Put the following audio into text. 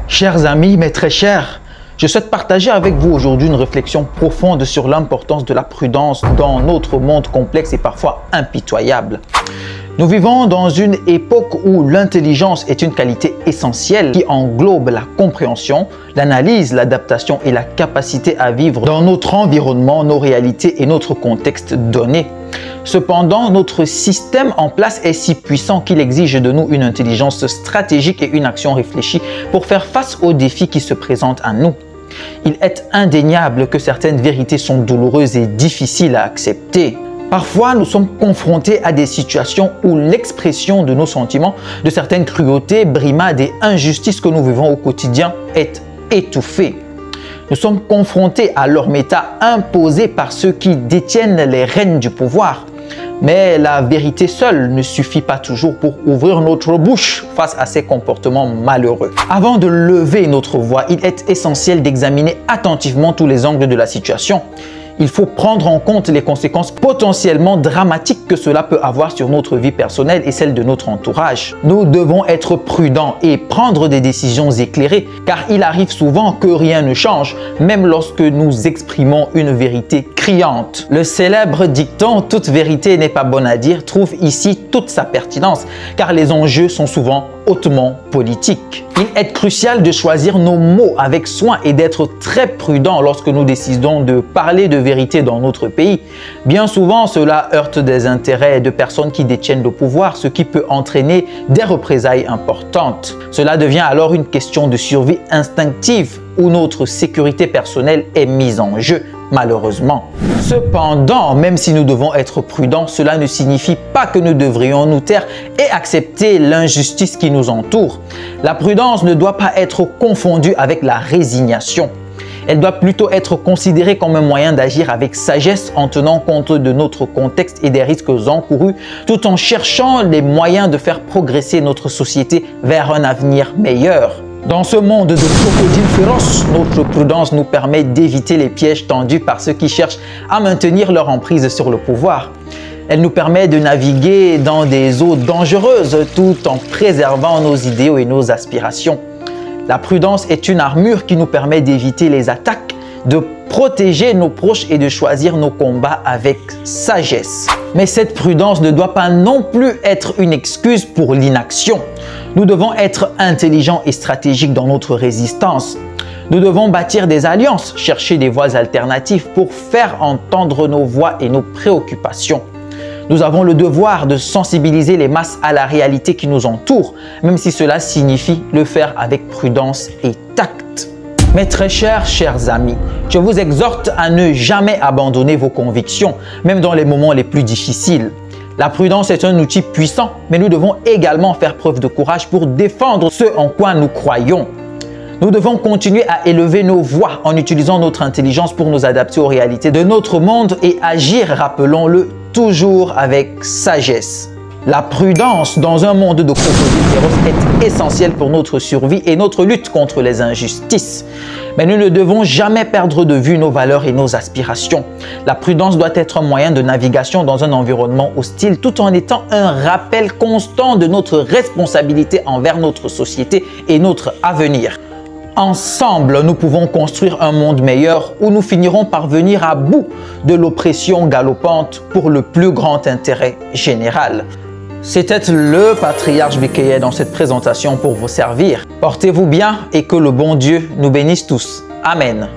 Chers amis, mes très chers, je souhaite partager avec vous aujourd'hui une réflexion profonde sur l'importance de la prudence dans notre monde complexe et parfois impitoyable. Nous vivons dans une époque où l'intelligence est une qualité essentielle qui englobe la compréhension, l'analyse, l'adaptation et la capacité à vivre dans notre environnement, nos réalités et notre contexte donné. Cependant, notre système en place est si puissant qu'il exige de nous une intelligence stratégique et une action réfléchie pour faire face aux défis qui se présentent à nous. Il est indéniable que certaines vérités sont douloureuses et difficiles à accepter. Parfois, nous sommes confrontés à des situations où l'expression de nos sentiments, de certaines cruautés, brimades et injustices que nous vivons au quotidien est étouffée. Nous sommes confrontés à leur méta imposée par ceux qui détiennent les rênes du pouvoir. Mais la vérité seule ne suffit pas toujours pour ouvrir notre bouche face à ces comportements malheureux. Avant de lever notre voix, il est essentiel d'examiner attentivement tous les angles de la situation. Il faut prendre en compte les conséquences potentiellement dramatiques que cela peut avoir sur notre vie personnelle et celle de notre entourage. Nous devons être prudents et prendre des décisions éclairées car il arrive souvent que rien ne change, même lorsque nous exprimons une vérité criante. Le célèbre dicton « toute vérité n'est pas bonne à dire » trouve ici toute sa pertinence car les enjeux sont souvent hautement politiques. Il est crucial de choisir nos mots avec soin et d'être très prudent lorsque nous décidons de parler de vérité dans notre pays. Bien souvent, cela heurte des intérêts de personnes qui détiennent le pouvoir, ce qui peut entraîner des représailles importantes. Cela devient alors une question de survie instinctive où notre sécurité personnelle est mise en jeu, malheureusement. Cependant, même si nous devons être prudents, cela ne signifie pas que nous devrions nous taire et accepter l'injustice qui nous entoure. La prudence ne doit pas être confondue avec la résignation. Elle doit plutôt être considérée comme un moyen d'agir avec sagesse en tenant compte de notre contexte et des risques encourus, tout en cherchant les moyens de faire progresser notre société vers un avenir meilleur. Dans ce monde de crocodiles féroces, notre prudence nous permet d'éviter les pièges tendus par ceux qui cherchent à maintenir leur emprise sur le pouvoir. Elle nous permet de naviguer dans des eaux dangereuses tout en préservant nos idéaux et nos aspirations. La prudence est une armure qui nous permet d'éviter les attaques, de protéger nos proches et de choisir nos combats avec sagesse. Mais cette prudence ne doit pas non plus être une excuse pour l'inaction. Nous devons être intelligents et stratégiques dans notre résistance. Nous devons bâtir des alliances, chercher des voies alternatives pour faire entendre nos voix et nos préoccupations. Nous avons le devoir de sensibiliser les masses à la réalité qui nous entoure, même si cela signifie le faire avec prudence et tact. Mes très chers amis, je vous exhorte à ne jamais abandonner vos convictions, même dans les moments les plus difficiles. La prudence est un outil puissant, mais nous devons également faire preuve de courage pour défendre ce en quoi nous croyons. Nous devons continuer à élever nos voix en utilisant notre intelligence pour nous adapter aux réalités de notre monde et agir, rappelons-le, toujours avec sagesse. La prudence dans un monde de crocodiles féroces est essentielle pour notre survie et notre lutte contre les injustices. Mais nous ne devons jamais perdre de vue nos valeurs et nos aspirations. La prudence doit être un moyen de navigation dans un environnement hostile tout en étant un rappel constant de notre responsabilité envers notre société et notre avenir. Ensemble, nous pouvons construire un monde meilleur où nous finirons par venir à bout de l'oppression galopante pour le plus grand intérêt général. C'était le patriarche Bikeye dans cette présentation pour vous servir. Portez-vous bien et que le bon Dieu nous bénisse tous. Amen.